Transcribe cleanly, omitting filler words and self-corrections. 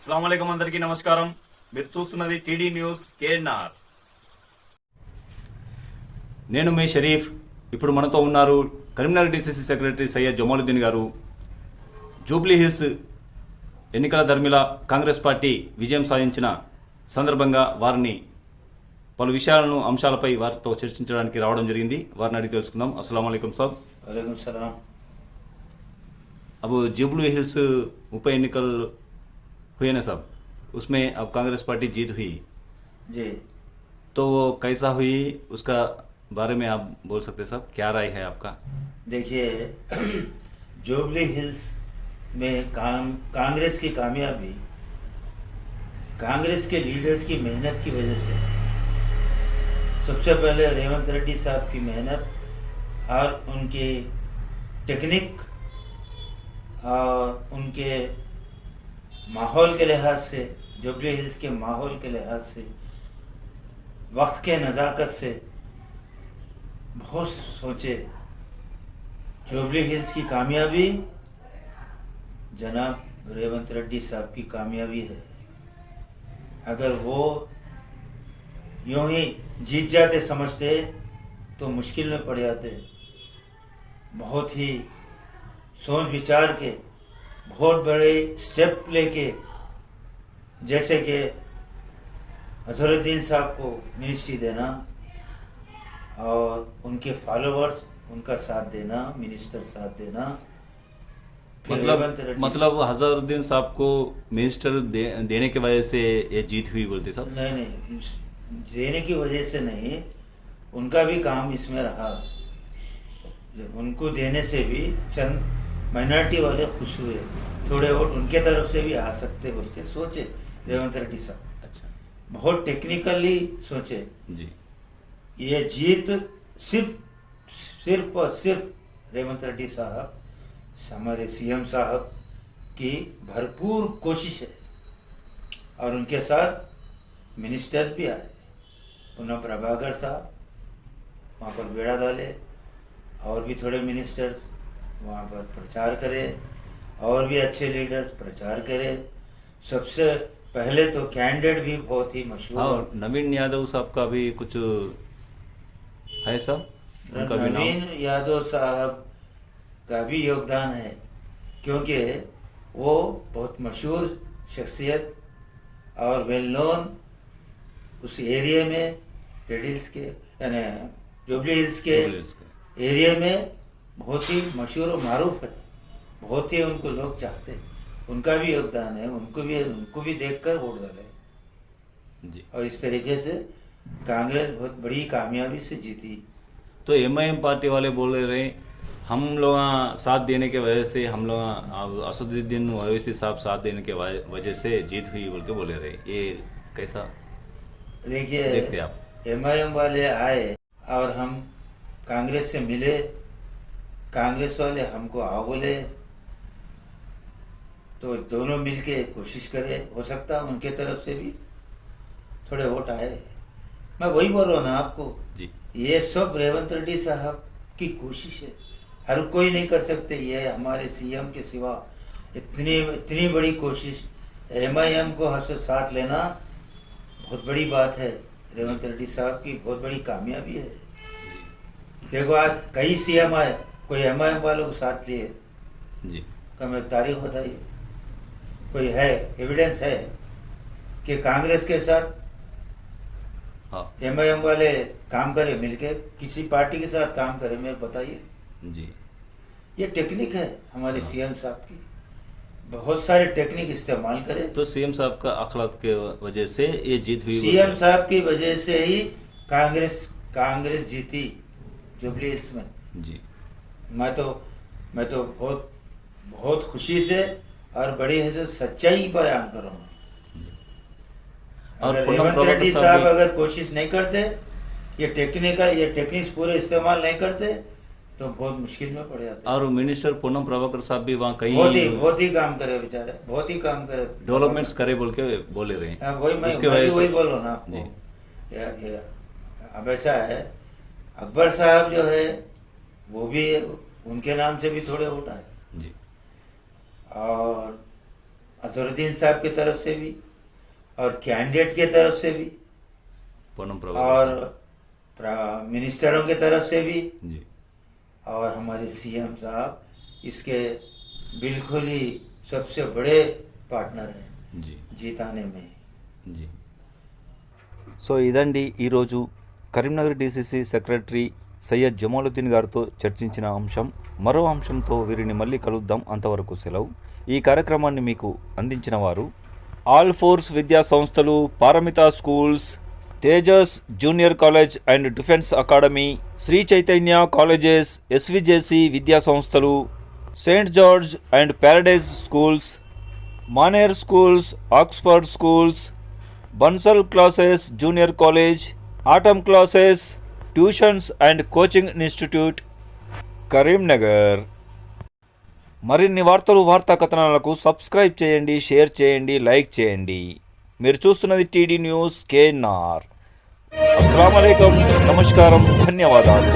అస్సలాముఅలైకుం అందరికీ నమస్కారం. మీరు చూస్తున్నది టీడీ న్యూస్ కేఎన్ఆర్. నేను మీ షరీఫ్. ఇప్పుడు మనతో ఉన్నారు కరీంనగర్ డీసీసీ సెక్రటరీ సయ్యద్ జమాలుద్దీన్ గారు. జూబ్లీ హిల్స్ ఎన్నికల ధర్మిల కాంగ్రెస్ పార్టీ విజయం సాధించిన సందర్భంగా వారిని పలు విషయాలను అంశాలపై వారితో చర్చించడానికి రావడం జరిగింది. వారిని అడిగి తెలుసుకుందాం. అస్సలాముఅలైకుం సాబ్. वालेकुम सलाम। अब जुबली हिल्स उप एन्निकल हुए ना साहब, उसमें अब कांग्रेस पार्टी जीत हुई, जी तो वो कैसा हुई उसका बारे में आप बोल सकते हैं साहब? क्या राय है आपका? देखिए, जुबली हिल्स में कांग्रेस की कामयाबी कांग्रेस के लीडर्स की मेहनत की वजह से, सबसे पहले रेवंत रेड्डी साहब की मेहनत और उनकी टेक्निक और उनके माहौल के लिहाज से, जुबली हिल्स के माहौल के लिहाज से, वक्त के नज़ाकत से बहुत सोचे। जुबली हिल्स की कामयाबी जनाब रेवंत रेड्डी साहब की कामयाबी है। अगर वो यूं ही जीत जाते समझते तो मुश्किल में पड़ जाते। बहुत ही सोच विचार के बहुत बड़े स्टेप लेके, जैसे कि अजहरुद्दीन साहब को मिनिस्ट्री देना और उनके फॉलोअर्स उनका साथ देना, मिनिस्टर साथ देना। मतलब अजहरुद्दीन साहब को मिनिस्टर देने की वजह से ये जीत हुई बोलते साहब? नहीं, देने की वजह से नहीं, उनका भी काम इसमें रहा। उनको देने से भी चंद माइनॉरिटी वाले खुश हुए, थोड़े वोट उनके तरफ से भी आ सकते बोल के सोचे रेवंत रेड्डी साहब। अच्छा, बहुत टेक्निकली सोचे जी। ये जीत सिर्फ और सिर्फ रेवंत रेड्डी साहब, हमारे सीएम साहब की भरपूर कोशिश है। और उनके साथ मिनिस्टर्स भी आए, पुनः प्रभाकर साहब वहाँ पर बेड़ा डाले, और भी थोड़े मिनिस्टर्स वहाँ पर प्रचार करें, और भी अच्छे लीडर्स प्रचार करें। सबसे पहले तो कैंडिडेट भी बहुत ही मशहूर, और नवीन यादव साहब का भी कुछ है साहब? उनका भी नाम? नवीन यादव साहब का भी योगदान है, क्योंकि वो बहुत मशहूर शख्सियत और वेल नोन उस एरिया में, रेड हिल्स के यानी जुबली हिल्स के एरिया में बहुत ही मशहूर और मारूफ है। बहुत ही उनको लोग चाहते हैं, उनका भी योगदान है। उनको भी देखकर वोट डाले जी। और इस तरीके से कांग्रेस बहुत बड़ी कामयाबी से जीती। तो एमआईएम पार्टी वाले बोल रहे हम लोग साथ देने के वजह से, हम लोग असदुद्दीन ओवैसी साहब साथ देने के वजह से जीत हुई बोल के बोले रहे। ये कैसा देखिए, देखते आप? एमआईएम वाले आए और हम कांग्रेस से मिले, कांग्रेस वाले हमको आओ बोले, तो दोनों मिलके कोशिश करें। हो सकता उनके तरफ से भी थोड़े वोट आए। मैं वही बोल रहा हूँ ना आपको जी। ये सब रेवंत रेड्डी साहब की कोशिश है, हर कोई नहीं कर सकते। ये हमारे सीएम के सिवा इतनी बड़ी कोशिश, एमआईएम को हर से साथ लेना बहुत बड़ी बात है। रेवंत रेड्डी साहब की बहुत बड़ी कामयाबी है। देखो, आज कई सीएम आए, कोई एमआईएम वालों को साथ लिए जी। कम तारीख बताइए, कोई है एविडेंस है कि कांग्रेस के साथ हाँ एमआईएम वाले काम करे, मिलके किसी पार्टी के साथ काम करे? मेरे बताइए। जी। ये टेक्निक है हमारे सीएम साहब की, बहुत सारे टेक्निक इस्तेमाल करें। तो सीएम साहब का अखलाक के वजह से ये जीत हुई? सीएम साहब की वजह से ही कांग्रेस जीती जुबली हिल्स में। जी। मैं तो बहुत खुशी से और बड़ी सच्चाई बयान करूँगा। और अगर पूनम रेवंत प्रभाकर रेड्डी साहब साहब भी- अगर कोशिश नहीं करते, ये टेक्निक्स पूरे इस्तेमाल नहीं करते, तो बहुत मुश्किल में पड़ जाते। और मिनिस्टर पूनम प्रभाकर साहब भी वहाँ कई बहुत ही काम करे बेचारे, बहुत ही काम करे, डेवलपमेंट्स करे बोल के बोले रहे हैं। हाँ, वही मैं उसके भी वजह वही से बोल रहा हूँ ना आपको। जी। अब ऐसा है, अकबर साहब जो है वो भी, उनके नाम से भी थोड़े वोट आए। जी। और अजहरुद्दीन साहब की तरफ से भी और कैंडिडेट की तरफ से भी पूनम और प्रभा मिनिस्टरों की तरफ से भी जी और हमारे सीएम साहब इसके बिल्कुल ही सबसे बड़े पार्टनर हैं जी जीताने में। जी సో ఇదండి ఈరోజు కరీంనగర్ డీసీసీ సెక్రటరీ సయ్యద్ జమాలుద్దీన్ గారితో చర్చించిన అంశం. మరో అంశంతో వీరిని మళ్ళీ కలుద్దాం. అంతవరకు సెలవు. ఈ కార్యక్రమాన్ని మీకు అందించిన వారు ఆల్ ఫోర్స్ విద్యా సంస్థలు, Paramita schools, Tejas junior college and defence academy, Sri Chaitanya colleges, SVJC విద్యా సంస్థలు, saint George and paradise schools, Maner schools, Oxford schools, Bansal classes junior college, atom classes, tuitions and coaching institute, Karimnagar. మరిన్ని వార్తలు, వార్తా కథనాలకు సబ్స్క్రైబ్ చేయండి, షేర్ చేయండి, లైక్ చేయండి. మీరు చూస్తున్నది టీడీ న్యూస్ కేఎన్ఆర్. అస్సలాము అలైకుం, నమస్కారం, ధన్యవాదాలు.